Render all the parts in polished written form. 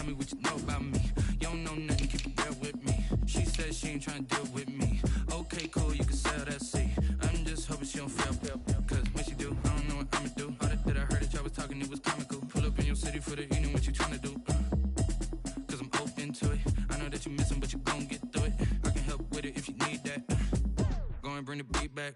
tell me what you know about me. You don't know nothing, keep it real with me. She said she ain't trying to deal with me. Okay, cool, you can sell that seat. I'm just hoping she don't fail. Cause when she do, I don't know what I'ma do. All that I heard that y'all was talking, it was comical. Pull up in your city for the evening, what you trying to do? Cause I'm open to it. I know that you missing, but you gon' get through it. I can help with it if you need that. Go and bring the beat back.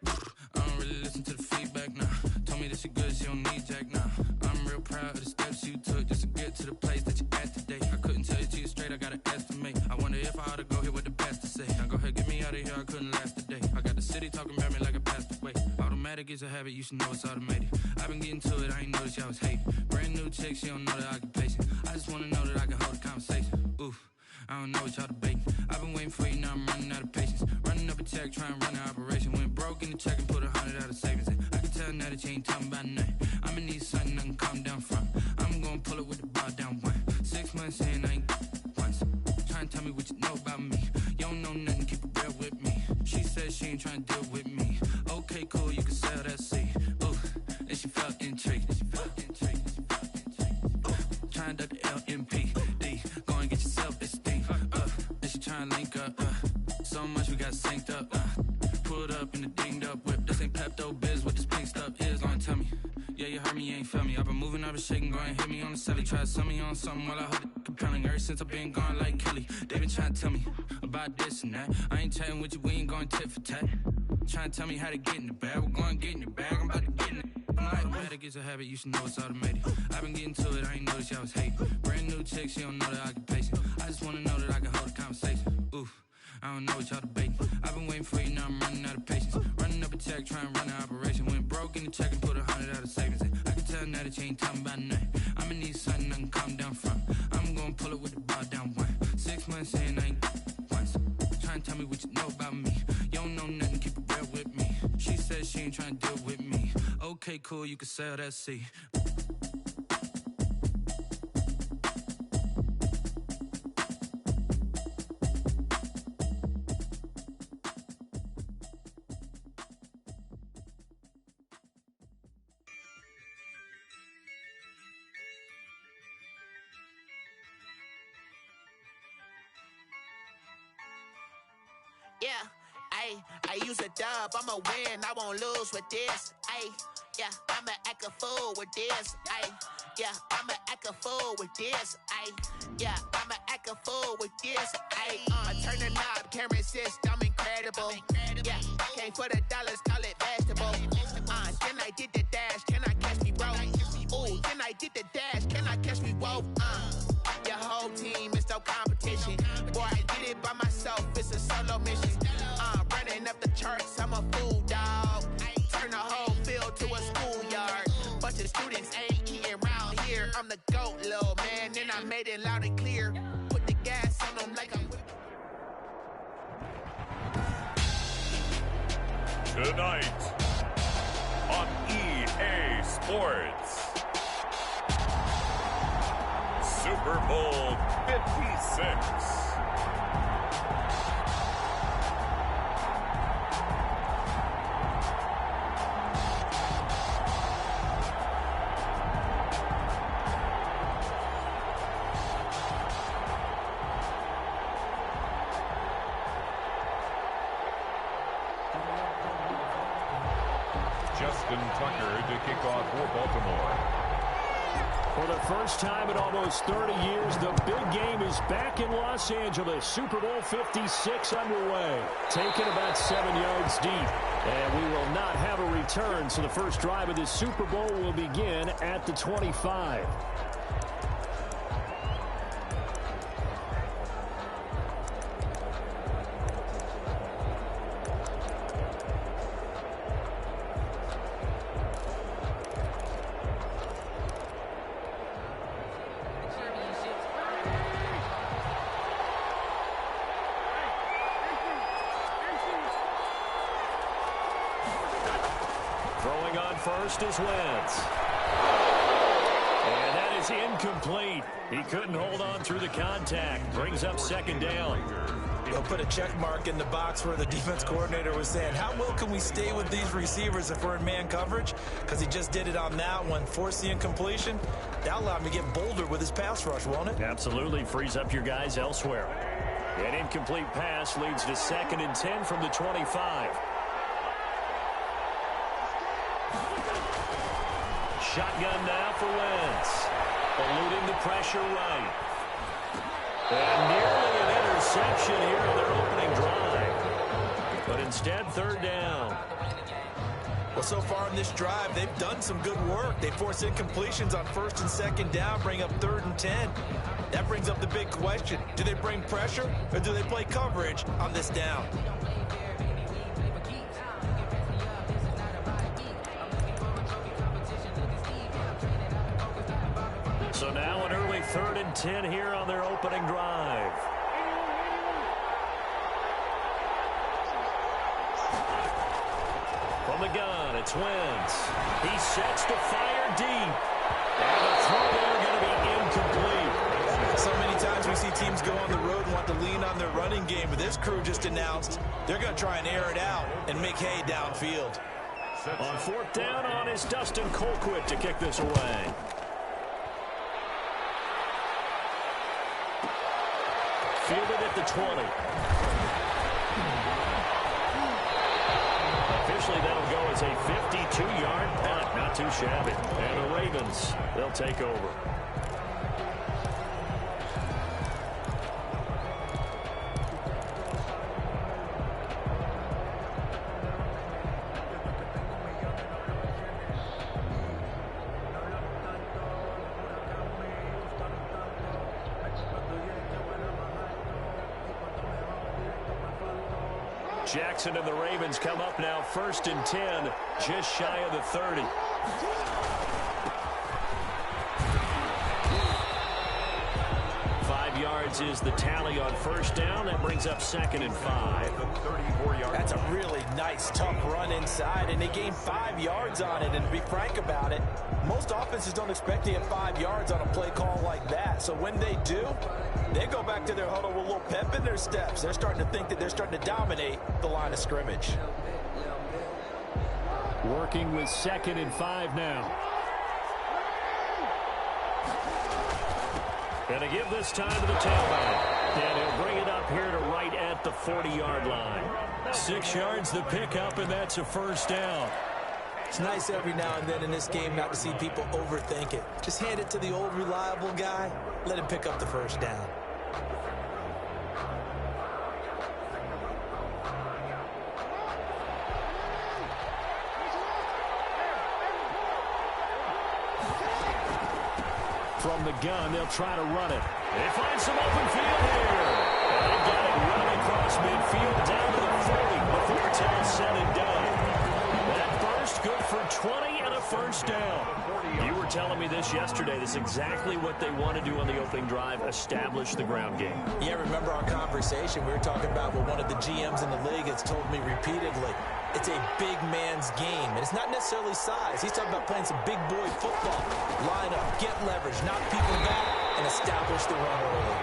I don't really listen to the feedback, nah. Told me that she good, she don't need jack, nah. I'm real proud of the steps you took just to get to the place that you at today. I couldn't tell you to you straight, I gotta estimate. I wonder if I ought to go here with the best to say. Now go ahead, get me out of here, I couldn't last today. I got the city talking about me like I passed away. Automatic is a habit, you should know it's automated. I've been getting to it, I ain't noticed y'all was hating. Brand new chick, she don't know the occupation. I just wanna know that I can hold a conversation. Oof, I don't know what y'all debating. I've been waiting for you, now I'm running out of patience. Running up a check, trying to run an operation. Went broke in the check and put 100 out of savings in. I can tell now that you ain't talking about nothing. I'ma need something I can calm down from. I'm gonna pull it with the bar down one. 6 months in, I ain't once. Trying to tell me what you know about me. You don't know nothing, keep it real with me. She said she ain't trying to deal with me. Okay, cool, you can sell that seat. Ooh, and she felt intrigued. Trying to duck the LMPD. Go and get your self-esteem. And she trying to link up. So much we got synced up. Pulled up in the dinged up whip. This ain't Pepto-Biz, what this pink stuff is. Go and tell me. Yeah, you heard me, you ain't felt me. I've been moving, I've been shaking, go and hit me on the celly. Try to sell me on something while I hold it compelling. Ever since I've been gone like Kelly, they been trying to tell me about this and that. I ain't chatting with you, we ain't going tit for tat. Trying to tell me how to get in the bag. We're going to get in the bag, I'm about to get in it. Automatic is a habit, you should know it's automated. I've been getting to it, I ain't noticed y'all was hating. Brand new chick, she don't know the occupation. I just wanna know that I can hold a conversation. Oof, I don't know what y'all debating. I've been waiting for you, now I'm running out of patience. Running up a check, trying to run an operation. Went broke in the check and put 100 out of savings in. I can tell now that you ain't talking about nothing. I'ma need something I can calm down from. I'm gonna pull it with the bar down one. 6 months in, I ain't once. Trying to tell me what you know about me. You don't know nothing, keep it real with me. She said she ain't trying to deal with me. Okay, cool, you can sell that seat. Yeah, I use a dub, I'ma win, I won't lose with this. Yeah, I'ma act a fool with this. Yeah, I'ma act a fool with this. Yeah, I'ma act a fool with this. I turn the knob, can't resist, I'm incredible. Yeah, came for the dollars, call it vegetable. Then I did the dash, can I catch me, bro? Ooh, then I did the dash, can I catch me, whoa? Your whole team is no competition. Boy, I did it by myself, it's a solo mission. Running up the charts, I'm a fool, dog. Turn the whole field to a schoolyard. Bunch of students ain't eating round here. I'm the GOAT, little man, and I made it loud and clear. Put the gas on them like I'm... Tonight on EA Sports, Super Bowl 56. Justin Tucker to kick off for Baltimore. For the first time in almost 30 years, the big game is back in Los Angeles. Super Bowl 56 underway. Taken about 7 yards deep. And we will not have a return, so the first drive of this Super Bowl will begin at the 25. Throwing on first is Wentz. And that is is incomplete. He couldn't hold on through the contact. Brings up second down. He'll put a check mark in the box where the defense coordinator was saying, how well can we stay with these receivers if we're in man coverage? Because he just did it on that one. Force the incompletion. That allowed him to get bolder with his pass rush, won't it? Absolutely. Frees up your guys elsewhere. An incomplete pass leads to 2nd and 10 from the 25. Shotgun now for Wentz. Eluding the pressure right. And nearly an interception here on their opening drive. But instead, 3rd down. Well, so far in this drive, they've done some good work. They force incompletions on 1st and 2nd down, bring up 3rd and 10. That brings up the big question. Do they bring pressure or do they play coverage on this down? So now an early 3rd and 10 here on their opening drive. From the gun, it's Wentz. He sets to fire deep. And the throw there going to be incomplete. So many times we see teams go on the road and want to lean on their running game, but this crew just announced they're going to try and air it out and make hay downfield. On 4th down on is Dustin Colquitt to kick this away. Fielded at the 20. Officially, that'll go as a 52-yard punt. Not too shabby. And the Ravens, they'll take over. Jackson and the Ravens come up now 1st and 10, just shy of the 30. Is the tally on 1st down. That brings up 2nd and 5. That's a really nice, tough run inside, and they gained 5 yards on it. And to be frank about it, most offenses don't expect to get 5 yards on a play call like that. So when they do, they go back to their huddle with a little pep in their steps. They're starting to think that they're starting to dominate the line of scrimmage. Working with 2nd and 5 now. And to give this time to the tailback. And he'll bring it up here to right at the 40-yard line. 6 yards the pickup, and that's a 1st down. It's nice every now and then in this game not to see people overthink it. Just hand it to the old reliable guy. Let him pick up the 1st down. From the gun, they'll try to run it. They find some open field here. And they got it running across midfield down to the 30 before it's all said and done. That burst good for 20 and a 1st down. You were telling me this yesterday. This is exactly what they want to do on the opening drive, establish the ground game. Yeah, remember our conversation. We were talking about what one of the GMs in the league has told me repeatedly. It's a big man's game, and it's not necessarily size. He's talking about playing some big boy football. Line up, get leverage, knock people back, and establish the run early.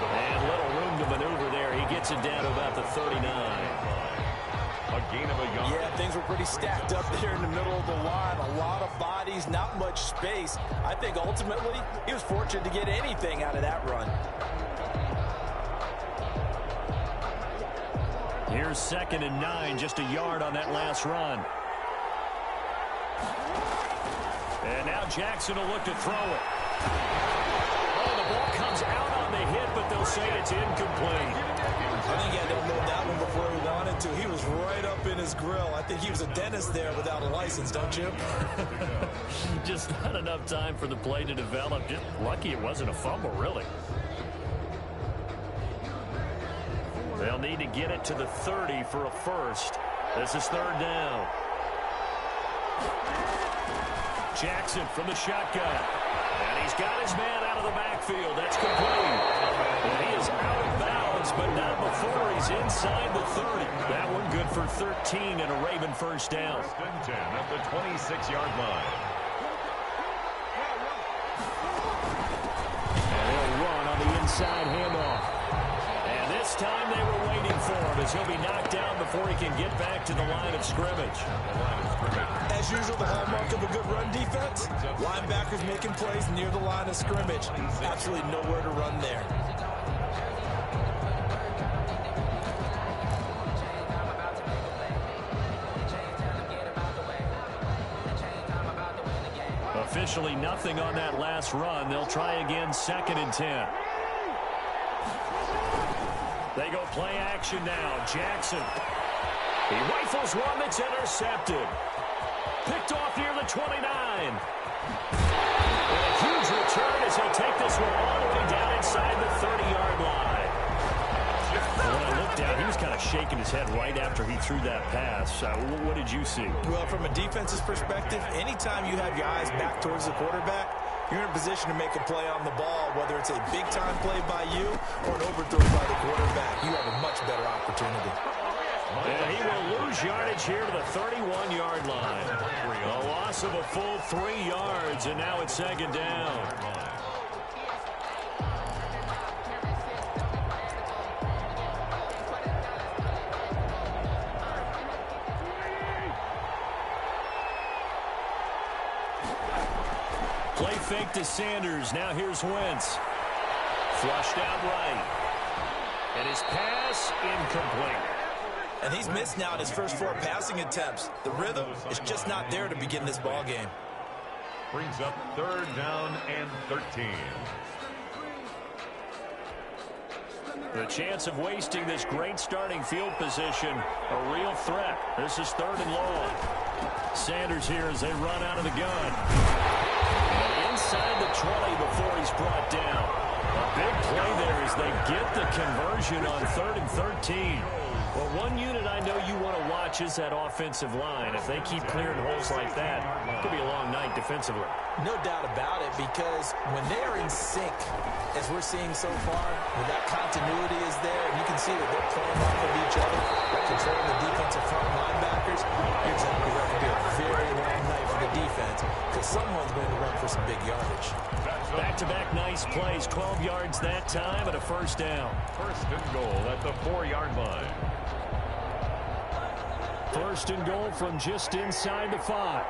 And little room to maneuver there. He gets it down to about the 39. A gain of a yard. Yeah, things were pretty stacked up there in the middle of the line. A lot of bodies, not much space. I think ultimately he was fortunate to get anything out of that run. Here's 2nd and 9, just a yard on that last run. And now Jackson will look to throw it. Oh, the ball comes out on the hit, but they'll say it's incomplete. I think he had to unload that one before he wanted to. He was right up in his grill. I think he was a dentist there without a license, don't you? Just not enough time for the play to develop. Just lucky it wasn't a fumble, really. They'll need to get it to the 30 for a 1st. This is 3rd down. Jackson from the shotgun. And he's got his man out of the backfield. That's complete. And he is out of bounds, but not before he's inside the 30. That one good for 13 and a Raven 1st down. 1st and 10 at the 26-yard line. he'll be knocked down before he can get back to the line of scrimmage. As usual, the hallmark of a good run defense, linebackers making plays near the line of scrimmage. Absolutely nowhere to run there. Officially nothing on that last run. They'll try again, 2nd and 10. They go play action now. Jackson. He rifles one that's intercepted. Picked off near the 29. And a huge return as he'll take this one all the way down inside the 30-yard line. When I looked down, he was kind of shaking his head right after he threw that pass. What did you see? Well, from a defense's perspective, anytime you have your eyes back towards the quarterback, you're in a position to make a play on the ball, whether it's a big-time play by you or an overthrow by the quarterback. You have a much better opportunity. And he will lose yardage here to the 31-yard line. A loss of a full 3 yards, and now it's 2nd down. Play fake to Sanders. Now here's Wentz. Flushed out right. And his pass incomplete. And he's missed now in his first 4 passing attempts. The rhythm is just not there to begin this ball game. Brings up 3rd down and 13. The chance of wasting this great starting field position, a real threat. This is 3rd and long. Sanders here as they run out of the gun. And inside the 20 before he's brought down. A big play there as they get the conversion on 3rd and 13. Well, one unit I know you want to watch is that offensive line. If they keep clearing holes like that, it could be a long night defensively. No doubt about it, because when they are in sync, as we're seeing so far, when that continuity is there, and you can see that they're playing off of each other, they're controlling the defensive front linebackers, you're exactly right. It'll be a very long night for the defense, because someone's going to run for some big yardage. Back-to-back nice plays, 12 yards that time, and a 1st down. 1st and goal at the 4-yard line. 1st and goal from just inside the 5.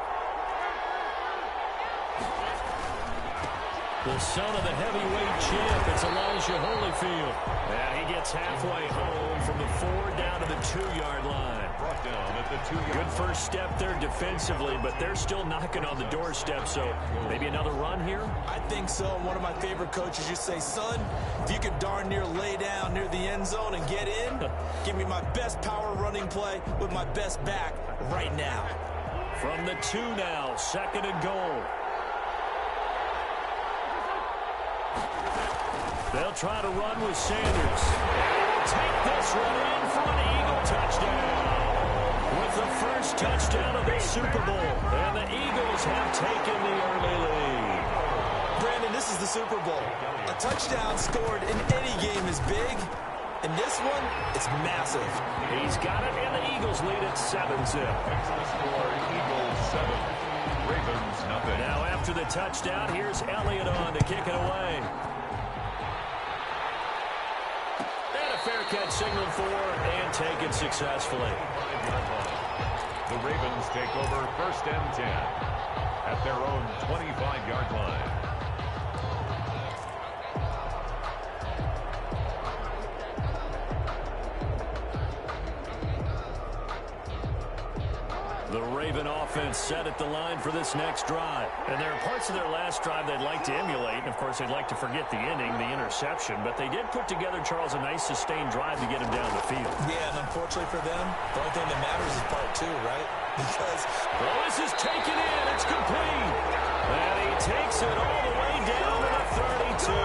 The son of the heavyweight champ, it's Elijah Holyfield. And he gets halfway home from the 4 down to the 2-yard line. Brought down at the 2-yard line. Good first step there defensively, but they're still knocking on the doorstep, so maybe another run here? I think so. One of my favorite coaches used to say, son, if you can darn near lay down near the end zone and get in, give me my best power running play with my best back right now. From the 2 now, 2nd and goal. They'll try to run with Sanders. They'll take this one in for an Eagle touchdown. With the first touchdown of the Super Bowl. And the Eagles have taken the early lead. Brandon, this is the Super Bowl. A touchdown scored in any game is big. In this one, it's massive. He's got it, and the Eagles lead at 7-zip. The score, Eagles 7, Ravens nothing. Now after the touchdown, here's Elliott on to kick it away. Fair catch signaled for and taken successfully. The Ravens take over 1st and 10 at their own 25-yard line. The Raven offense set at the line for this next drive. And there are parts of their last drive they'd like to emulate. And, of course, they'd like to forget the inning, the interception. But they did put together, Charles, a nice sustained drive to get him down the field. Yeah, and unfortunately for them, the only thing that matters is part 2, right? Because this is taken in. It's complete. And he takes it all the way down to the 32.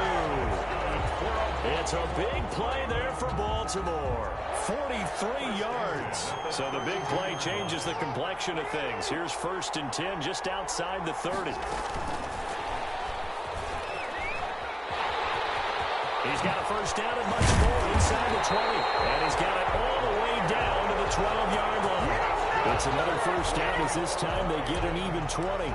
It's a big play there for Baltimore. 43 yards. So the big play changes the complexion of things. Here's 1st and 10 just outside the 30. He's got a 1st down and much more inside the 20. And he's got it all the way down to the 12-yard line. It's another 1st down as this time they get an even 20.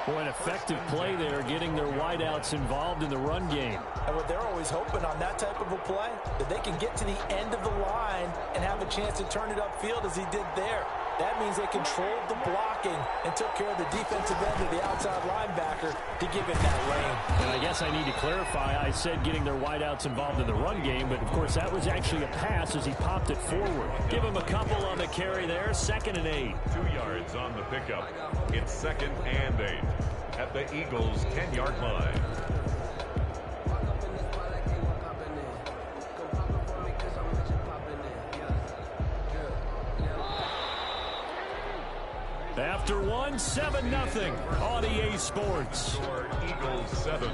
Boy, an effective play there, getting their wideouts involved in the run game. And what they're always hoping on that type of a play, that they can get to the end of the line and have a chance to turn it upfield as he did there. That means they controlled the blocking and took care of the defensive end of the outside linebacker to give him that lane. And I guess I need to clarify, I said getting their wideouts involved in the run game, but of course that was actually a pass as he popped it forward. Give him a couple on the carry there, 2nd and 8. 2 yards on the pickup. It's 2nd and 8 at the Eagles' 10-yard line. After 7-0 on EA Sports. Eagles 7,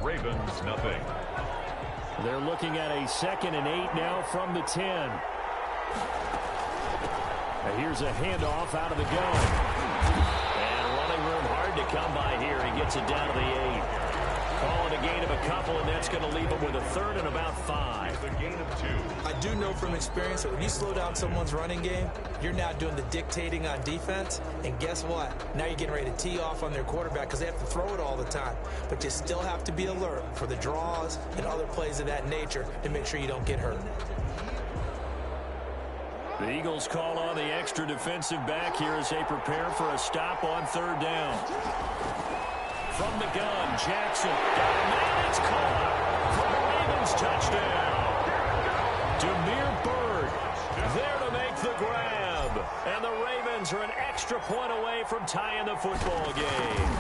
Ravens nothing. They're looking at a 2nd and 8 now from the 10. Now here's a handoff out of the gun. And running room hard to come by here. He gets it down to the 8. Calling a gain of a couple, and that's going to leave him with a 3rd and about 5. A gain of 2. I do know from experience that when you slow down someone's running game, you're now doing the dictating on defense. And guess what? Now you're getting ready to tee off on their quarterback because they have to throw it all the time. But you still have to be alert for the draws and other plays of that nature to make sure you don't get hurt. The Eagles call on the extra defensive back here as they prepare for a stop on 3rd down. From the gun, Jackson. Got a man, it's caught for the Ravens touchdown. Demir Bird there to make the grab. And the Ravens are an extra point away from tying the football game.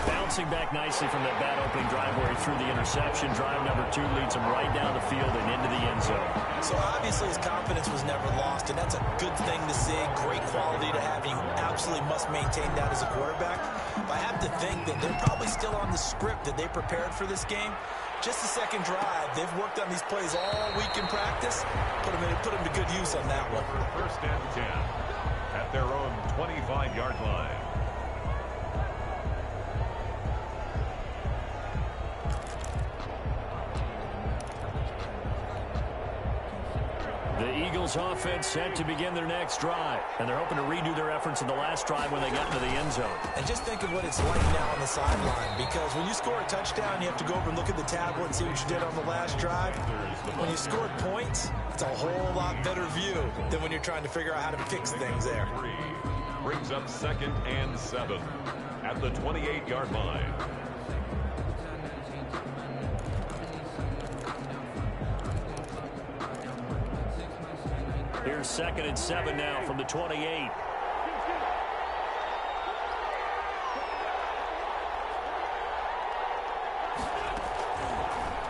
Bouncing back nicely from that bad opening drive where he threw the interception. Drive number 2 leads him right down the field and into the end zone. So obviously his confidence was never lost, and that's a good thing to see. Great quality to have. You absolutely must maintain that as a quarterback. But I have to think that they're probably still on the script that they prepared for this game. Just the second drive. They've worked on these plays all week in practice. Put them to good use on that one. 1st and 10 at their own 25-yard line. The Eagles offense set to begin their next drive. And they're hoping to redo their efforts in the last drive when they got into the end zone. And just think of what it's like now on the sideline. Because when you score a touchdown, you have to go over and look at the tablet and see what you did on the last drive. When you scored points, it's a whole lot better view than when you're trying to figure out how to fix things there. Brings up 2nd and 7 at the 28-yard line. Here's 2nd and 7 now from the 28.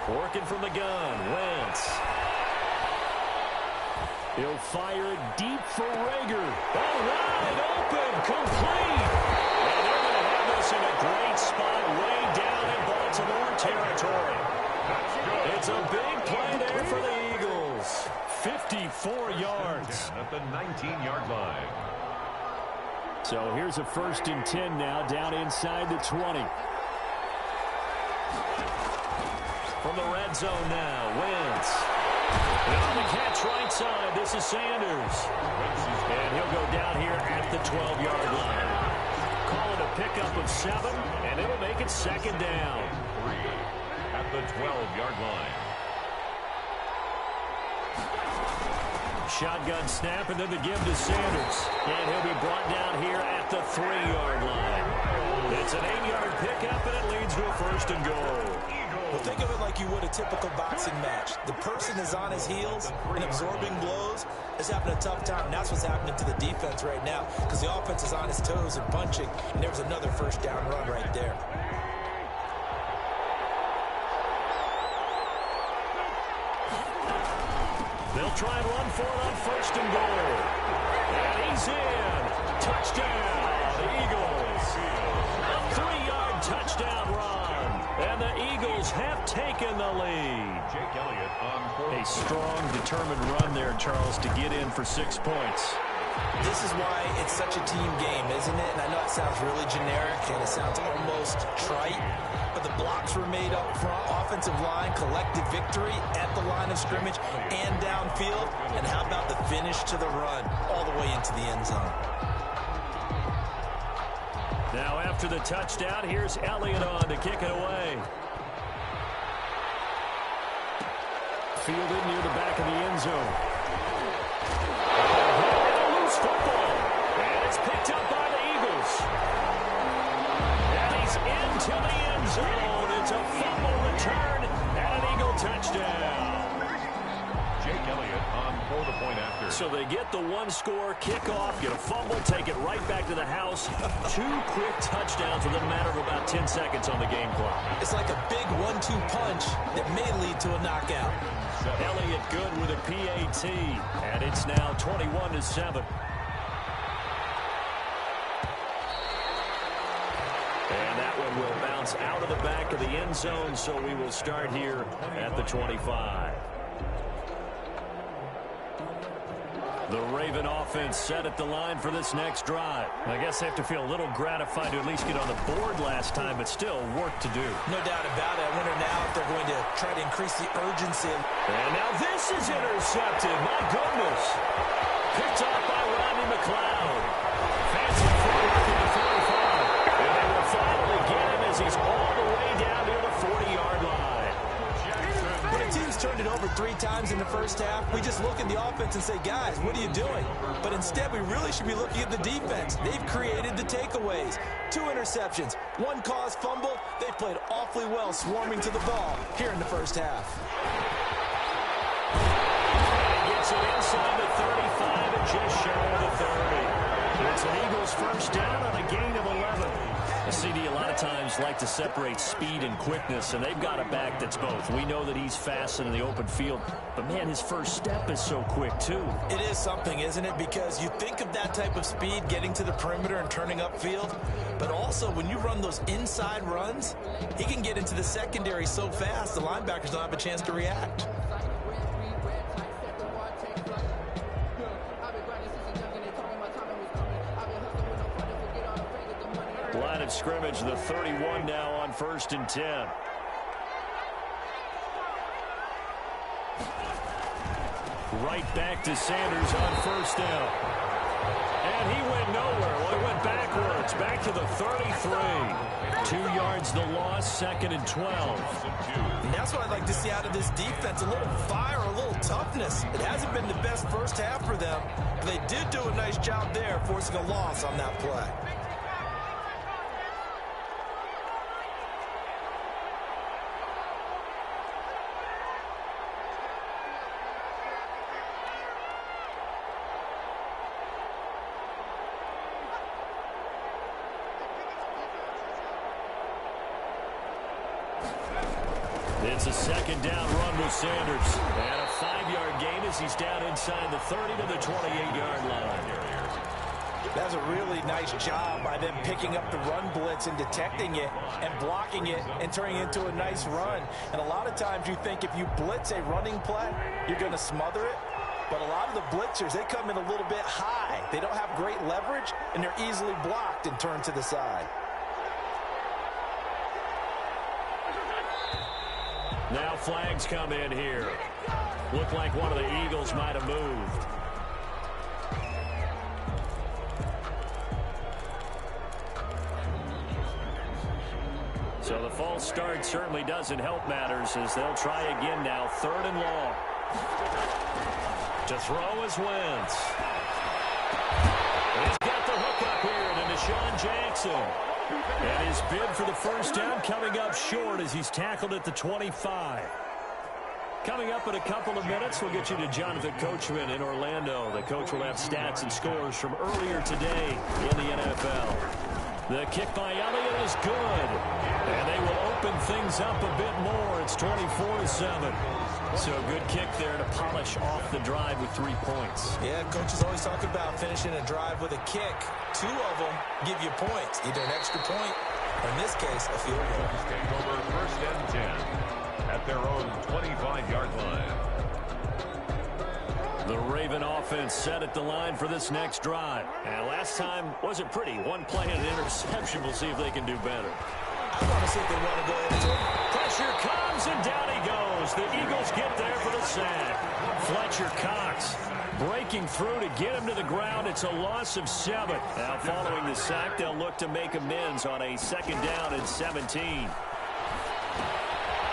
Working from the gun, Wentz. He'll fire deep for Rager. Oh, wide open, complete. And they're going to have this in a great spot way down in Baltimore territory. It's a big play there for the Eagles. 54 yards. At the 19-yard line. So here's a 1st and 10 now, down inside the 20. From the red zone now, Wentz. And on the catch right side, this is Sanders. And he'll go down here at the 12-yard line. Call it a pickup of 7, and it'll make it 2nd down. 3 at the 12-yard line. Shotgun snap, and then the give to Sanders. And he'll be brought down here at the 3-yard line. It's an 8-yard pickup, and it leads to a 1st and goal. Well, think of it like you would a typical boxing match. The person is on his heels and absorbing blows, is having a tough time. And that's what's happening to the defense right now because the offense is on his toes and punching, and there was another 1st down run right there. They'll try and run for it on 1st and goal. And he's in. Touchdown, Eagles. A 3-yard touchdown run. And the Eagles have taken the lead. Jake Elliott on 4th. A strong, determined run there, Charles, to get in for 6 points. This is why it's such a team game, isn't it? And I know it sounds really generic and it sounds almost trite, but the blocks were made up front, offensive line, collective victory at the line of scrimmage and downfield. And how about the finish to the run all the way into the end zone? Now after the touchdown, here's Elliott on to kick it away. Fielded near the back of the end zone. A loose football. And it's picked up by the Eagles. And he's into the end zone. It's a fumble return and an Eagle touchdown. Jake Elliott on for the point after. So they get the one-score kickoff, get a fumble, take it right back to the house. 2 quick touchdowns within a matter of about 10 seconds on the game clock. It's like a big 1-2 punch that may lead to a knockout. Elliott good with a PAT, and it's now 21-7. And that one will bounce out of the back of the end zone, so we will start here at the 25. The Raven offense set at the line for this next drive. I guess they have to feel a little gratified to at least get on the board last time, but still work to do. No doubt about it. I wonder now if they're going to try to increase the urgency. And now this is intercepted. My goodness. Picked off by Rodney McLeod. Fancy footwork at the 45. And they will finally get him as he's all the way down near the 40-yard line. When a team's turned it over 3 times in the first half, we just look at the offense and say, guys, what are you doing? But instead, we really should be looking at the defense. They've created the takeaways. 2 interceptions, 1 caused fumble. They've played awfully well swarming to the ball here in the first half. And he gets it inside the 35 and just shy of the 30. It's an Eagles first down on a gain of 11. The CD a lot of times like to separate speed and quickness, and they've got a back that's both. We know that he's fast in the open field, but, man, his first step is so quick, too. It is something, isn't it? Because you think of that type of speed getting to the perimeter and turning upfield, but also when you run those inside runs, he can get into the secondary so fast the linebackers don't have a chance to react. Line of scrimmage, the 31 now on 1st and 10. Right back to Sanders on 1st down. And he went nowhere. Well, he went backwards, back to the 33. 2 yards the loss, 2nd and 12. And that's what I'd like to see out of this defense, a little fire, a little toughness. It hasn't been the best first half for them, but they did do a nice job there, forcing a loss on that play. It's a 2nd down run with Sanders. And a 5-yard gain as he's down inside the 30 to the 28-yard line. That's a really nice job by them picking up the run blitz and detecting it and blocking it and turning it into a nice run. And a lot of times you think if you blitz a running play, you're going to smother it. But a lot of the blitzers, they come in a little bit high. They don't have great leverage, and they're easily blocked and turned to the side. Now flags come in here. Looked like one of the Eagles might have moved. So the false start certainly doesn't help matters as they'll try again now. 3rd and long. To throw is Wentz. He's got the hook up here to Deshaun Jackson. And his bid for the first down coming up short as he's tackled at the 25. Coming up in a couple of minutes, we'll get you to Jonathan Coachman in Orlando. The coach will have stats and scores from earlier today in the NFL. The kick by Elliott is good. And they will open things up a bit more. It's 24-7. So a good kick there to polish off the drive with 3 points. Yeah, coaches always talk about finishing a drive with a kick. 2 of them give you points, either an extra point or, in this case, a field goal. Take over 1st and 10 at their own 25-yard line. The Raven offense set at the line for this next drive. And last time wasn't pretty. 1 play and an interception. We'll see if they can do better. I want to see if they want to go into it. Pressure comes, and down he goes. The Eagles get there for the sack. Fletcher Cox breaking through to get him to the ground. It's a loss of 7. Now, following the sack, they'll look to make amends on a 2nd down and 17.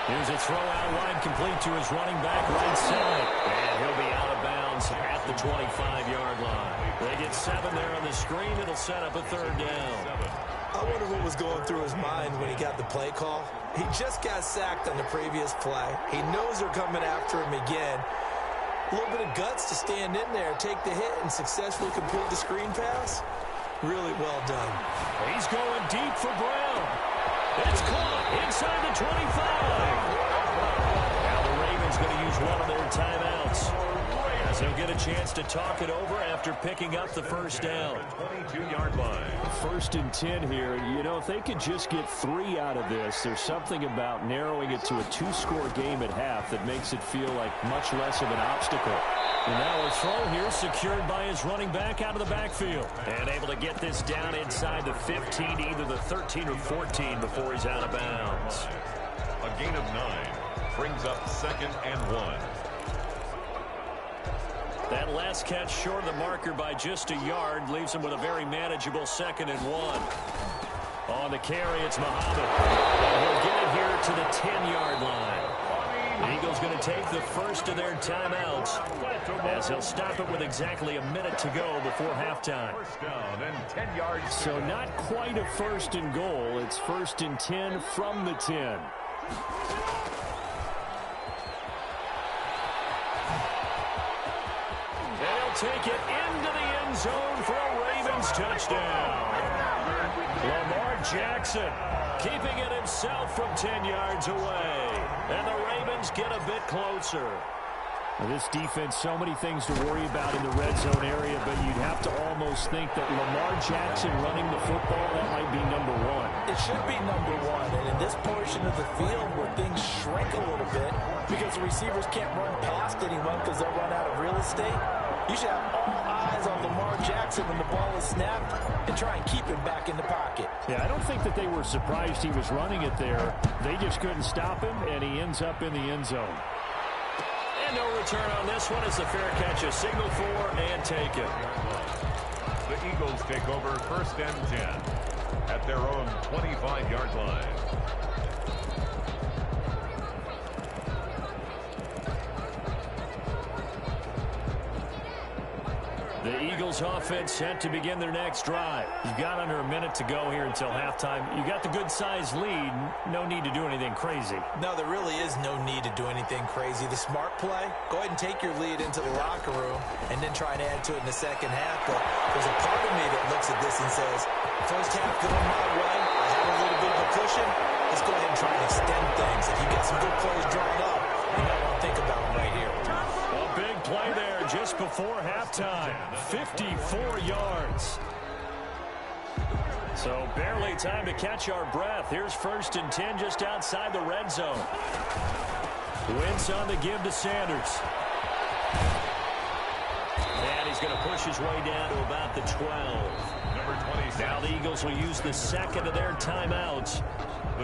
Here's a throw out line complete to his running back right side. And he'll be out of bounds at the 25-yard line. They get 7 there on the screen. It'll set up a 3rd down. I wonder what was going through his mind when he got the play call. He just got sacked on the previous play. He knows they're coming after him again. A little bit of guts to stand in there, take the hit, and successfully complete the screen pass. Really well done. He's going deep for Brown. It's caught inside the 25. Now the Ravens going to use one of their timeouts, as they'll get a chance to talk it over after picking up the 1st down. 22-yard line. 1st and 10 here. You know, if they could just get 3 out of this, there's something about narrowing it to a 2-score game at half that makes it feel like much less of an obstacle. And now a throw here secured by his running back out of the backfield. And able to get this down inside the 15, either the 13 or 14 before he's out of bounds. A gain of 9 brings up 2nd and 1. That last catch short of the marker by just a yard leaves him with a very manageable 2nd and 1. On the carry, it's Muhammad. And he'll get it here to the 10-yard line. The Eagles going to take the first of their timeouts, as they'll stop it with exactly a minute to go before halftime. 1st down and 10 yards. So not quite a 1st and goal. It's 1st and 10 from the 10. They'll take it into the end zone for a Ravens touchdown. Lamar Jackson keeping it himself from 10 yards away. And the Ravens get a bit closer. Now, this defense, so many things to worry about in the red zone area, but you'd have to almost think that Lamar Jackson running the football, that might be number 1. It should be number 1. And in this portion of the field where things shrink a little bit because the receivers can't run past anyone because they'll run out of real estate, you should have all eyes on Lamar Jackson when the ball is snapped and try and keep him back in the pocket. Yeah, I don't think that they were surprised he was running it there. They just couldn't stop him, and he ends up in the end zone. And no return on this one as the fair catch is signaled for and taken. The Eagles take over 1st and 10 at their own 25-yard line. The Eagles offense set to begin their next drive. You've got under a minute to go here until halftime. You got the good-sized lead. No need to do anything crazy. No, there really is no need to do anything crazy. The smart play, go ahead and take your lead into the locker room and then try and add to it in the second half. But there's a part of me that looks at this and says, first half going my way, I have a little bit of a cushion. Let's go ahead and try and extend things. If you get some good plays drawn up, you might want to think about them right here. A big play there just before halftime. 54 yards. So barely time to catch our breath. Here's 1st and 10 just outside the red zone. Wentz on the give to Sanders. And he's going to push his way down to about the 12. Number 26. Now the Eagles will use the 2nd of their timeouts,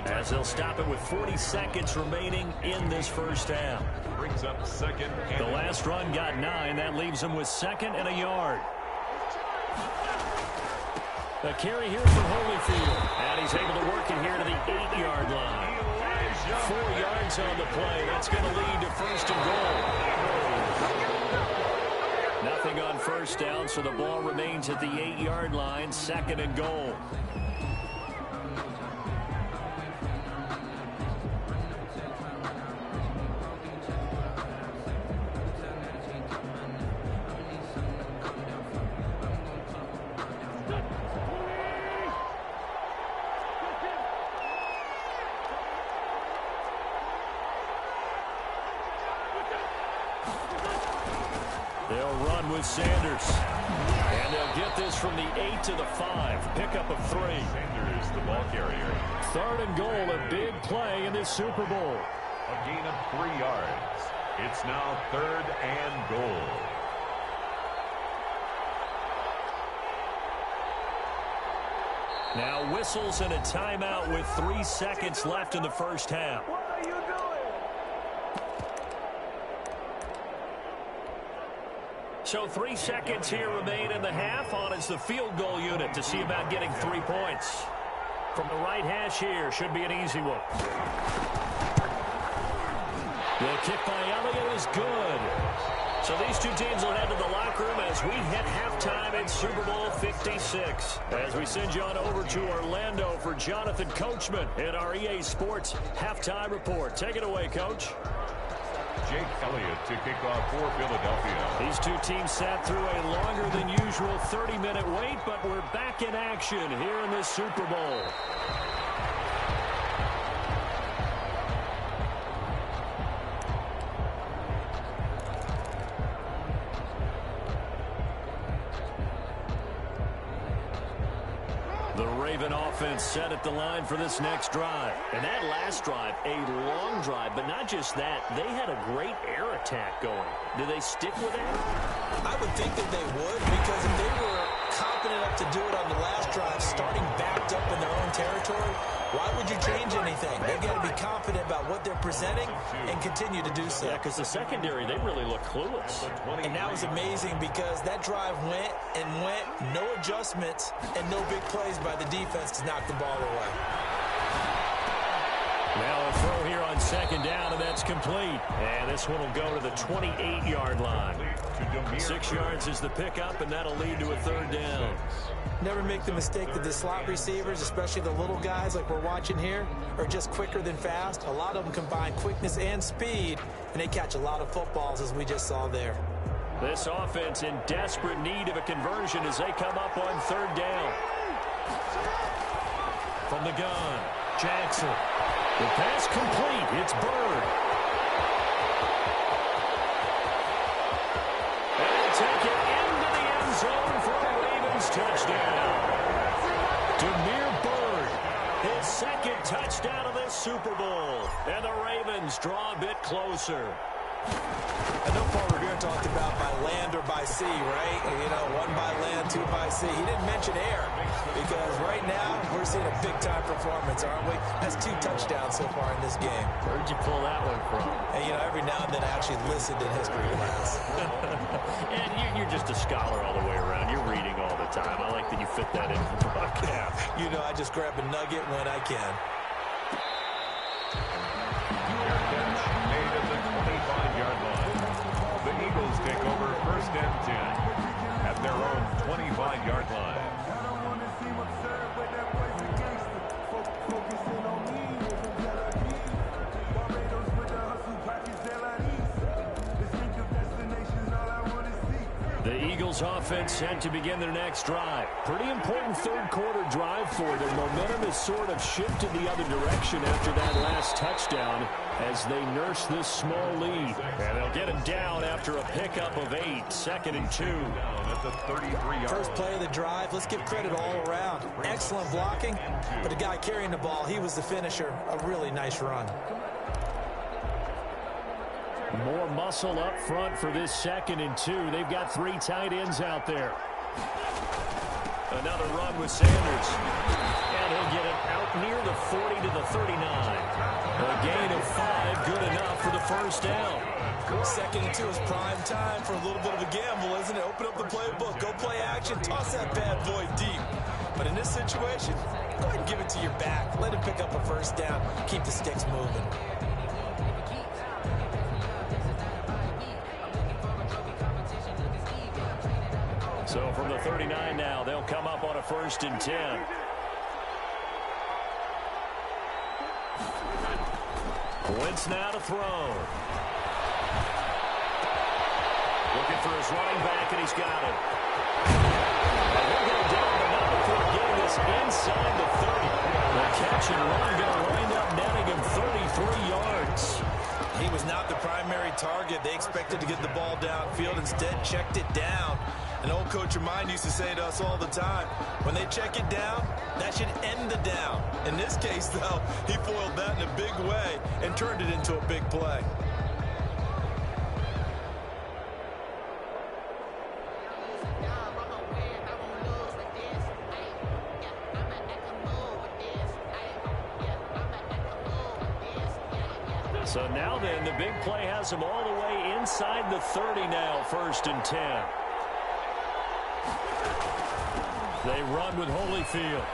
as they'll stop it with 40 seconds remaining in this first half. Brings up 2nd and The last run got 9. That leaves him with 2nd and a yard. A carry here from Holyfield. And he's able to work it here to the 8-yard line. 4 yards on the play. That's going to lead to 1st and goal. Nothing on 1st down, so the ball remains at the 8-yard line. 2nd and goal. They'll run with Sanders. And they'll get this from the 8 to the 5. Pickup of 3. Sanders, the ball carrier. 3rd and goal, a big play in this Super Bowl. A gain of 3 yards. It's now 3rd and goal. Now whistles and a timeout with 3 seconds left in the first half. So 3 seconds here remain in the half. On is the field goal unit to see about getting 3 points. From the right hash here, should be an easy one. The kick by Elliott is good. So these two teams will head to the locker room as we hit halftime in Super Bowl 56. As we send you on over to Orlando for Jonathan Coachman in our EA Sports Halftime Report. Take it away, Coach. Jake Elliott to kick off for Philadelphia. These two teams sat through a longer than usual 30-minute wait, but we're back in action here in this Super Bowl. The Raven offense set at the line for this next drive. And that last drive, a long drive, but not just that. They had a great air attack going. Do they stick with that? I would think that they would, because if they were confident enough to do it on the last drive, starting backed up in their own territory, why would you change anything? They've got to be confident about what they're presenting and continue to do so. Yeah, because the secondary, they really look clueless. And that was amazing because that drive went and went, no adjustments and no big plays by the defense to knock the ball away. Now a throw here on second down, and that's complete. And this one will go to the 28-yard line. 6 yards is the pickup, and that'll lead to a third down. Never make the mistake that the slot receivers, especially the little guys like we're watching here, are just quicker than fast. A lot of them combine quickness and speed, and they catch a lot of footballs, as we just saw there. This offense in desperate need of a conversion as they come up on third down. From the gun, Jackson. The pass complete. It's Bird. And they'll take it into the end zone for a Ravens touchdown. Demir Bird, his second touchdown of this Super Bowl. And the Ravens draw a bit closer. I know Paul Revere talked about by land or by sea, right? You know, 1 by land, 2 by sea. He didn't mention air because right now we're seeing a big-time performance, aren't we? That's 2 touchdowns so far in this game. Where'd you pull that one from? And, you know, every now and then I actually listened in history class. And you're just a scholar all the way around. You're reading all the time. I like that you fit that in the broadcast. You know, I just grab a nugget when I can. Made at the 25-yard line. The Eagles take over first and 10 at their own 25-yard line. The Eagles offense set to begin their next drive. Pretty important third quarter drive for them. Momentum has sort of shifted the other direction after that last touchdown as they nurse this small lead. And they'll get him down after a pickup of 8, 2nd and 2. At the 33-yard First play of the drive, let's give credit all around. Excellent blocking, but the guy carrying the ball, he was the finisher. A really nice run. More muscle up front for this 2nd and 2. They've got 3 tight ends out there. Another run with Sanders. And he'll get it out near the 40 to the 39. A gain of 5, good enough for the first down. 2nd and 2 is prime time for a little bit of a gamble, isn't it? Open up the playbook, go play action, toss that bad boy deep. But in this situation, go ahead and give it to your back. Let him pick up a first down. Keep the sticks moving. So from the 39 now, they'll come up on a 1st and 10. Wentz now to throw. Looking for his running back, and he's got it. And he'll go down, but not before getting this inside the 30. The catch and run going to wind up netting him 33 yards. He was not the primary target. They expected to get the ball downfield. Instead, checked it down. An old coach of mine used to say to us all the time, when they check it down, that should end the down. In this case, though, he foiled that in a big way and turned it into a big play. So now then, the big play has them all the way inside the 30 now, 1st and 10. They run with Holyfield.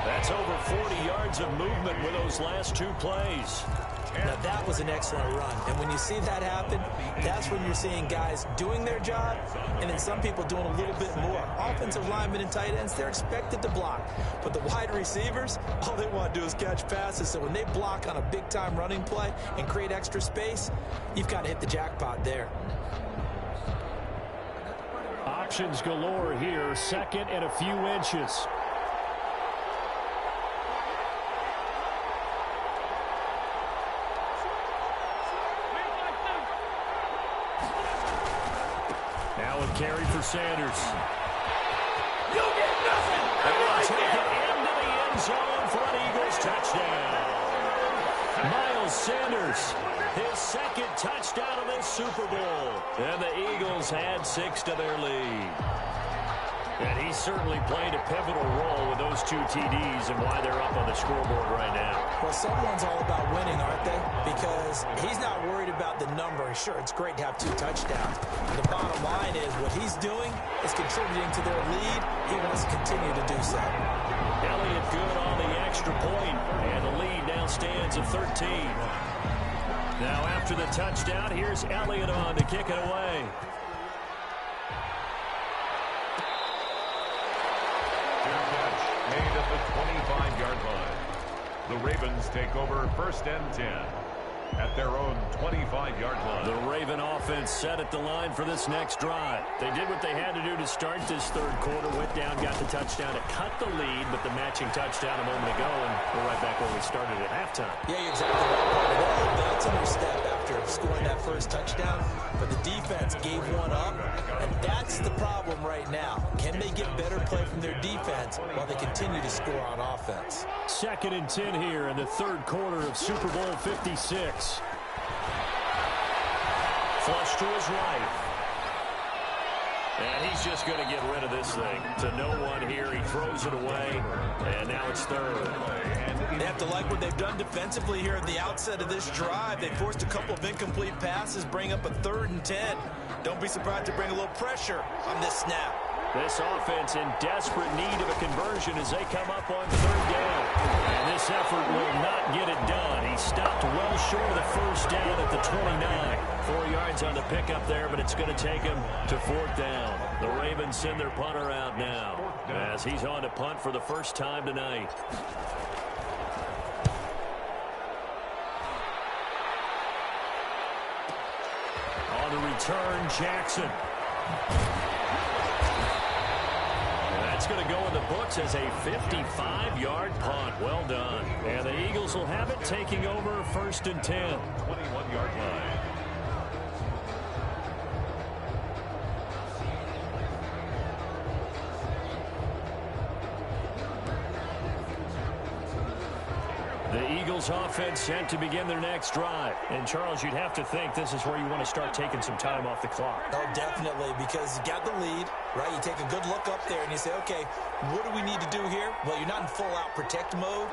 That's over 40 yards of movement with those last 2 plays. Now, that was an excellent run. And when you see that happen, that's when you're seeing guys doing their job and then some people doing a little bit more. Offensive linemen and tight ends, they're expected to block. But the wide receivers, all they want to do is catch passes. So when they block on a big-time running play and create extra space, you've got to hit the jackpot there. Options galore here, 2nd and a few inches. Carry for Sanders. You get nothing. They'll take it into the end zone for an Eagles touchdown. Miles Sanders, his 2nd touchdown of this Super Bowl. And the Eagles had 6 to their lead. And he certainly played a pivotal role with those 2 TDs and why they're up on the scoreboard right now. Well, someone's all about winning, aren't they? Because he's not worried about the number. Sure, it's great to have 2 touchdowns. The bottom line is what he's doing is contributing to their lead. He wants to continue to do so. Elliott good on the extra point, and the lead now stands at 13. Now after the touchdown, here's Elliott on to kick it away. Made at the 25-yard line. The Ravens take over 1st and 10 at their own 25-yard line. The Raven offense set at the line for this next drive. They did what they had to do to start this 3rd quarter, went down, got the touchdown to cut the lead, but the matching touchdown a moment ago, and we're right back where we started at halftime. Yeah, you're exactly right. That's in their step after scoring that 1st touchdown, but the defense gave one up, and that's the problem right now. Can they get better play from their defense while they continue to score on offense? 2nd and 10 here in the 3rd quarter of Super Bowl 56. Flush to his right. And he's just going to get rid of this thing. To no one here. He throws it away. And now it's 3rd. They have to like what they've done defensively here at the outset of this drive. They forced a couple of incomplete passes, bring up a 3rd and 10. Don't be surprised to bring a little pressure on this snap. This offense in desperate need of a conversion as they come up on 3rd down. And this effort will not get it done. He stopped well short of the 1st down at the 29. 4 yards on the pickup there, but it's going to take him to 4th down. The Ravens send their punter out now as he's on to punt for the first time tonight. On the return, Jackson. That's going to go in the books as a 55-yard punt. Well done. And the Eagles will have it, taking over 1st and 10. 21-yard line. The Eagles offense set to begin their next drive. And, Charles, you'd have to think this is where you want to start taking some time off the clock. Oh, definitely, because you got the lead, right? You take a good look up there and you say, okay, what do we need to do here? Well, you're not in full-out protect mode.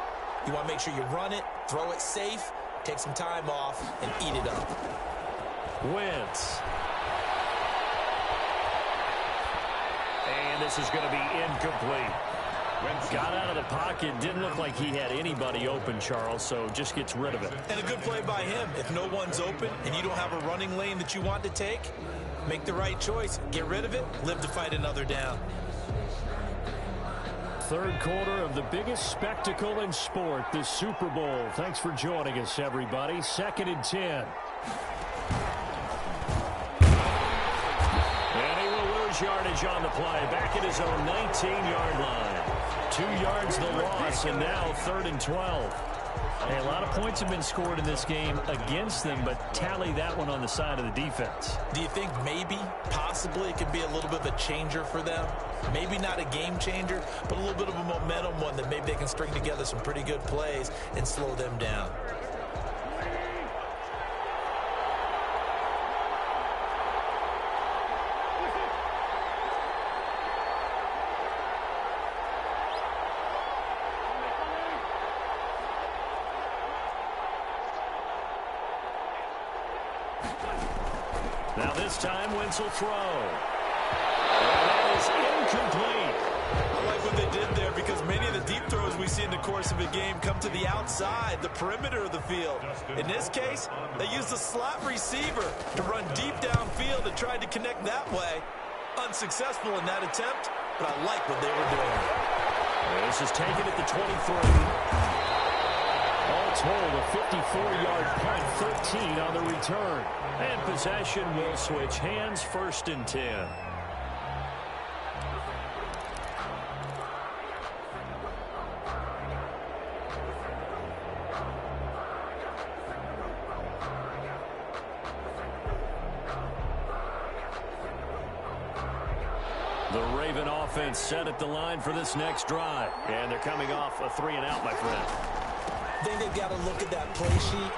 You want to make sure you run it, throw it safe, take some time off, and eat it up. Wentz. And this is going to be incomplete. Got out of the pocket. Didn't look like he had anybody open, Charles, so just gets rid of it. And a good play by him. If no one's open and you don't have a running lane that you want to take, make the right choice. Get rid of it. Live to fight another down. 3rd quarter of the biggest spectacle in sport, the Super Bowl. Thanks for joining us, everybody. 2nd and 10. And he will lose yardage on the play. Back at his own 19-yard line. 2 yards the loss, and now 3rd and 12. Hey, a lot of points have been scored in this game against them, but tally that one on the side of the defense. Do you think maybe, possibly, it could be a little bit of a changer for them? Maybe not a game changer, but a little bit of a momentum one that maybe they can string together some pretty good plays and slow them down. Now this time, Wentz will throw. That is incomplete. I like what they did there because many of the deep throws we see in the course of a game come to the outside, the perimeter of the field. In this case, they used a slot receiver to run deep downfield and tried to connect that way. Unsuccessful in that attempt, but I like what they were doing. This is taken at the 23. All told, a 54-yard punt, 13 on the return. And possession will switch hands, 1st and 10. The Raven offense set at the line for this next drive. And they're coming off a 3-and-out, my friend. I think they've got to look at that play sheet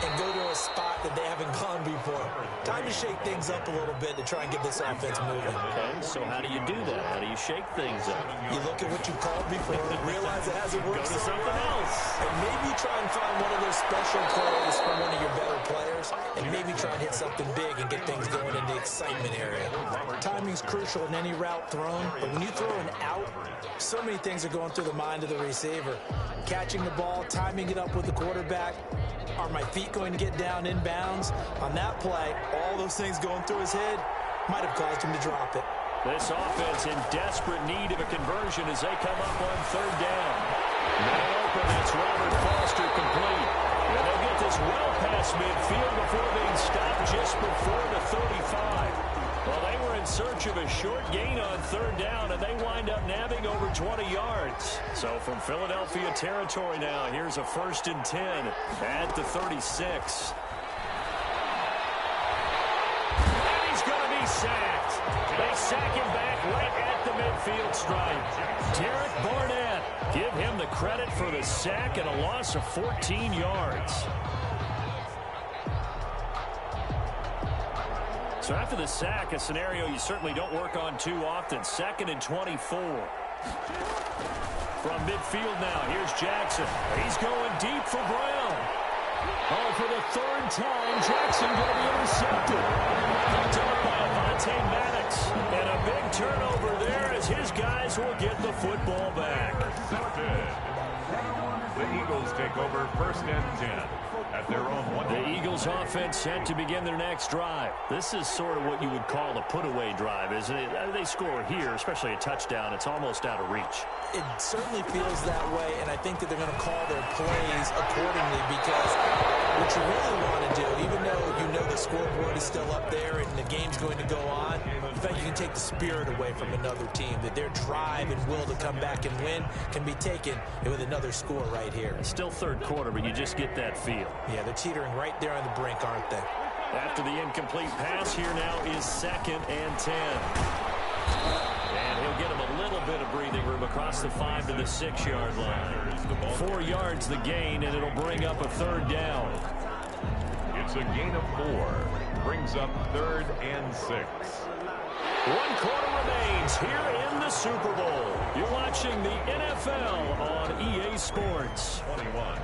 and go to a spot that they haven't gone before. Time to shake things up a little bit to try and get this offense moving. Okay, so how do you do that? How do you shake things up? You look at what you called before, realize it hasn't worked. Go to something else. And maybe try and find one of those special plays from one of your better players, and maybe try and hit something big and get things going in the excitement area. Timing's crucial in any route thrown, but when you throw an out, so many things are going through the mind of the receiver. Catching the ball, timing it up with the quarterback. Are my feet going to get down inbounds? On that play, all those things going through his head might have caused him to drop it. This offense in desperate need of a conversion as they come up on 3rd down. Man open, that's Robert Foster complete. And they'll get this well past midfield before being stopped just before the 35. Well, they were in search of a short gain on 3rd down, and they wind up nabbing over 20 yards. So from Philadelphia territory now, here's a 1st and 10 at the 36. And he's going to be sacked. They sack him back right at the midfield stripe. Derek Barnett, give him the credit for the sack and a loss of 14 yards. So after the sack, a scenario you certainly don't work on too often. 2nd and 24. From midfield now, here's Jackson. He's going deep for Brown. Oh, for the 3rd time, Jackson going to be intercepted. Picked up by Avonte Maddox. And a big turnover there as his guys will get the football back. The Eagles take over 1st and 10 at their own 1. The Eagles offense set to begin their next drive. This is sort of what you would call a put-away drive, isn't it? They score here, especially a touchdown. It's almost out of reach. It certainly feels that way, and I think that they're going to call their plays accordingly because what you really want to do, even though you know the scoreboard is still up there and the game's going to go on, in fact, you can take the spirit away from another team, that their drive and will to come back and win can be taken with another score right here. It's still 3rd quarter, but you just get that feel. Yeah, they're teetering right there on the brink, aren't they? After the incomplete pass, here now is 2nd and 10. And he'll get him a little bit of breathing room across the 5 to the 6-yard line. 4 yards the gain, and it'll bring up a 3rd down. It's a gain of 4. Brings up 3rd and 6. 1 quarter remains here in the Super Bowl. You're watching the NFL on EA Sports. 21.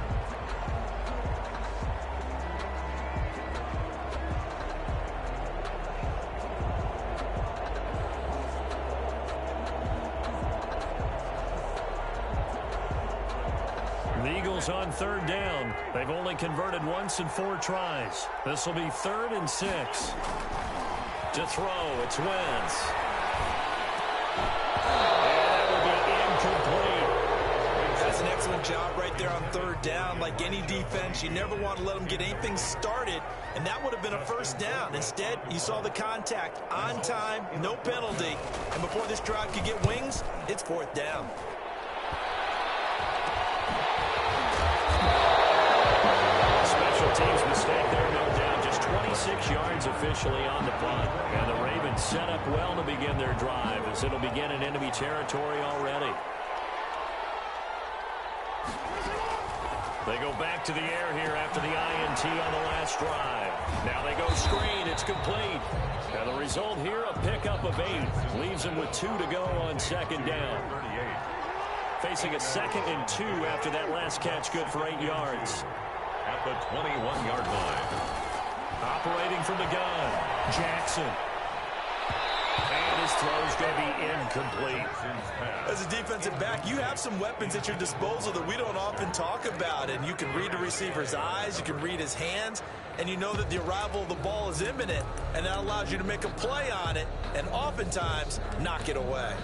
The Eagles on 3rd down. They've only converted once in 4 tries. This will be 3rd and 6. To throw, it's Wentz. And that will be incomplete. That's an excellent job right there on 3rd down. Like any defense, you never want to let them get anything started, and that would have been a 1st down. Instead, you saw the contact on time, no penalty, and before this drive could get wings, it's 4th down. Team's mistake there, no doubt. Just 26 yards officially on the punt. And the Ravens set up well to begin their drive as it'll begin in enemy territory already. They go back to the air here after the INT on the last drive. Now they go screen. It's complete. And the result here, a pickup of 8. Leaves them with 2 to go on 2nd down. Facing a 2nd and 2 after that last catch, good for 8 yards. At the 21-yard line. Operating from the gun, Jackson. And his throw's going to be incomplete. As a defensive back, you have some weapons at your disposal that we don't often talk about. And you can read the receiver's eyes, you can read his hands, and you know that the arrival of the ball is imminent. And that allows you to make a play on it and oftentimes knock it away.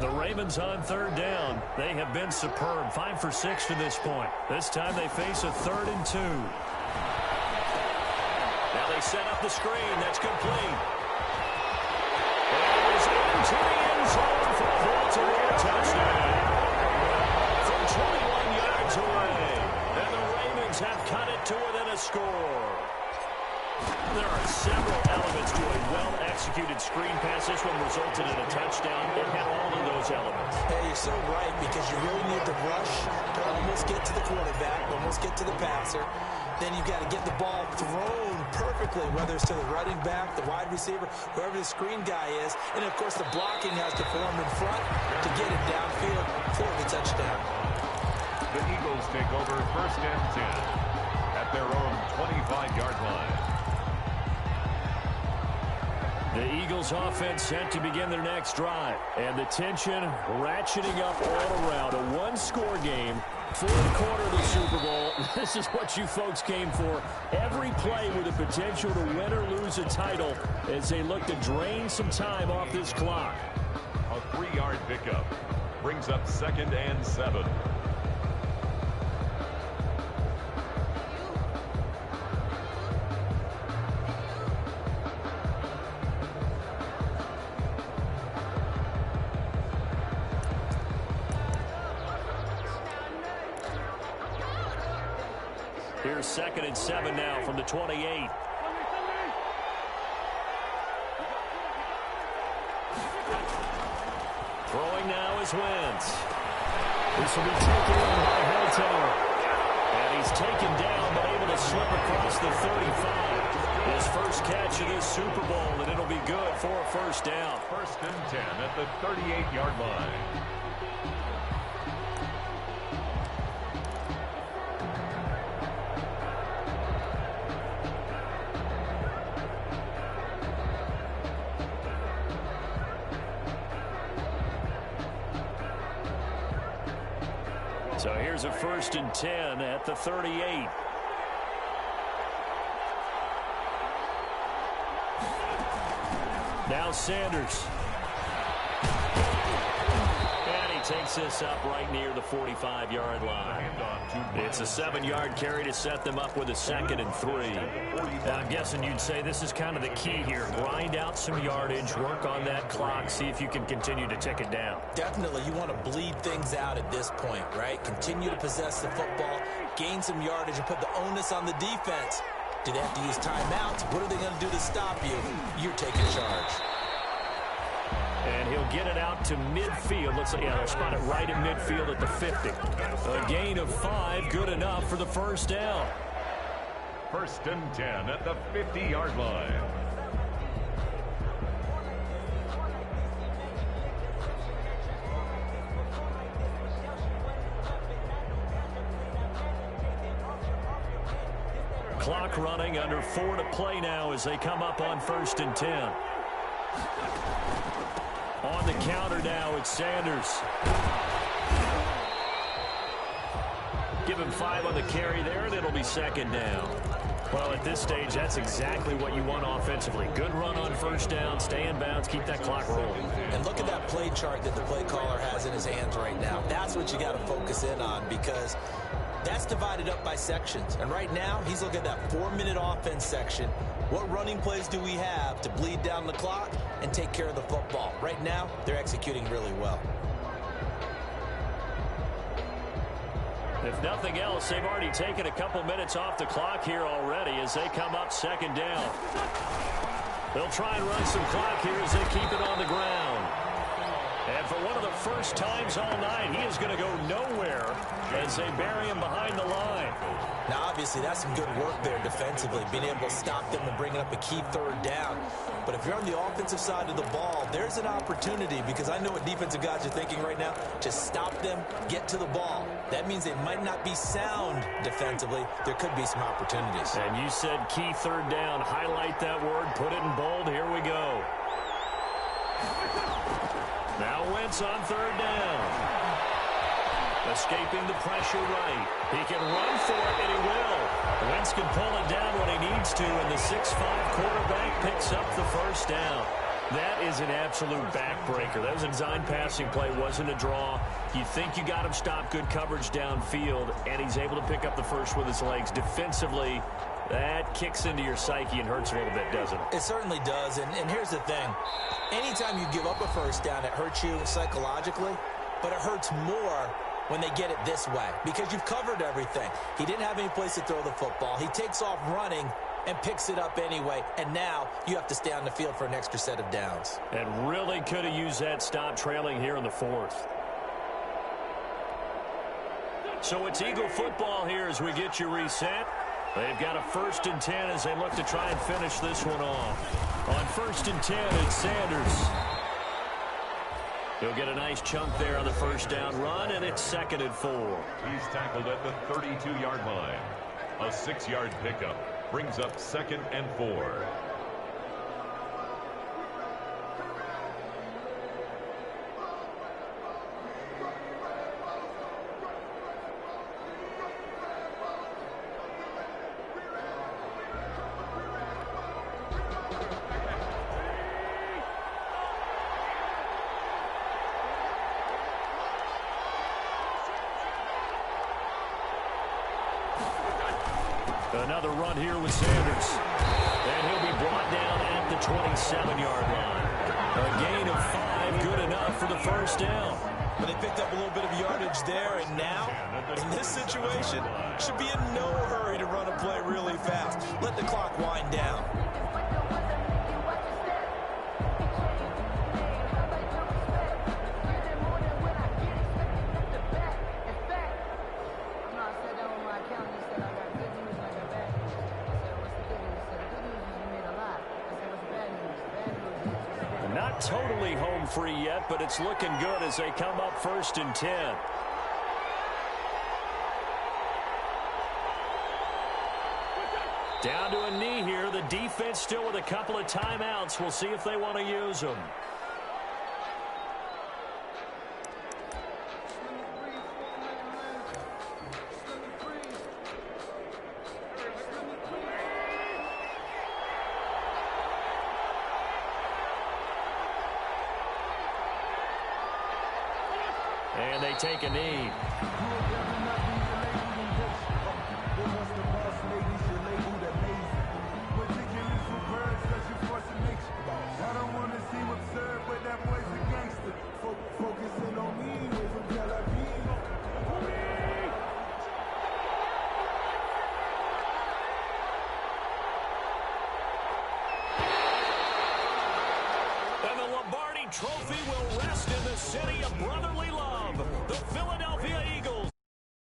The Ravens on third down. They have been superb. 5 for 6 to this point. This time they face a 3rd and 2. Now they set up the screen. That's complete. And it's into the end zone for a Baltimore touchdown. From 21 yards away. And the Ravens have cut it to within a score. There are several elements to a well-executed screen pass. This one resulted in a touchdown. It had all of those elements. Hey, you're so right, because you really need to rush to almost get to the quarterback, almost get to the passer. Then you've got to get the ball thrown perfectly, whether it's to the running back, the wide receiver, whoever the screen guy is. And, of course, the blocking has to form in front to get it downfield for the touchdown. The Eagles take over 1st and 10 at their own 25-yard line. The Eagles offense set to begin their next drive. And the tension ratcheting up all around. A one-score game. 4th quarter of the Super Bowl. This is what you folks came for. Every play with the potential to win or lose a title as they look to drain some time off this clock. A 3-yard pickup brings up 2nd and 7. Here's 2nd and 7 now from the 28. Throwing now is Wentz. This will be taken in by Hightower. And he's taken down, but able to slip across the 35. His first catch of this Super Bowl, and it'll be good for a 1st down. 1st and 10 at the 38-yard line. So here's a 1st and 10 at the 38. Now Sanders. And he takes this up right near the 45-yard line. It's a 7-yard carry to set them up with a 2nd and 3. Now, I'm guessing you'd say this is kind of the key here. Grind out some yardage, work on that clock, see if you can continue to tick it down. Definitely, you want to bleed things out at this point, right? Continue to possess the football, gain some yardage, and put the onus on the defense. Do they have to use timeouts? What are they going to do to stop you? You're taking charge. And he'll get it out to midfield. Looks like, yeah, they'll spot it right in midfield at the 50. A gain of 5, good enough for the 1st down. 1st and 10 at the 50-yard line. Clock running, under 4 to play now as they come up on 1st and 10. On the counter now, it's Sanders. Give him 5 on the carry there, and it'll be 2nd down. Well, at this stage, that's exactly what you want offensively. Good run on 1st down, stay in bounds, keep that clock rolling. And look at that play chart that the play caller has in his hands right now. That's what you got to focus in on, because that's divided up by sections. And right now, he's looking at that 4-minute offense section. What running plays do we have to bleed down the clock and take care of the football? Right now, they're executing really well. If nothing else, they've already taken a couple minutes off the clock here already as they come up 2nd down. They'll try and run some clock here as they keep it on the ground. And for one of the first times all night, he is going to go nowhere as they bury him behind the line. Now, obviously, that's some good work there defensively, being able to stop them and bringing up a key third down. But if you're on the offensive side of the ball, there's an opportunity, because I know what defensive guys are thinking right now. Just stop them, get to the ball. That means they might not be sound defensively. There could be some opportunities. And you said key third down. Highlight that word. Put it in bold. Here we go. Now Wentz on third down. Escaping the pressure right. He can run for it, and he will. Wentz can pull it down when he needs to, and the 6'5" quarterback picks up the first down. That is an absolute backbreaker. That was a design passing play, wasn't a draw. You think you got him stopped, good coverage downfield, and he's able to pick up the first with his legs. Defensively, that kicks into your psyche and hurts a little bit, doesn't it? It certainly does, and here's the thing. Anytime you give up a first down, it hurts you psychologically, but it hurts more when they get it this way, because you've covered everything. He didn't have any place to throw the football. He takes off running and picks it up anyway, and now you have to stay on the field for an extra set of downs. And really could have used that stop trailing here in the fourth. So it's Eagle football here as we get you reset. They've got a 1st and 10 as they look to try and finish this one off. On 1st and 10, it's Sanders. He'll get a nice chunk there on the first down run, and it's 2nd and 4. He's tackled at the 32-yard line. A 6-yard pickup brings up 2nd and 4. Another run here with Sanders. And he'll be brought down at the 27-yard line. A gain of 5, good enough for the first down. But they picked up a little bit of yardage there, and now, in this situation, should be in no hurry to run a play really fast. Let the clock wind down. Not totally home free yet, but it's looking good as they come up 1st and 10. Down to a knee here. The defense still with a couple of timeouts. We'll see if they want to use them. And they take a knee. Trophy will rest in the city of brotherly love. The Philadelphia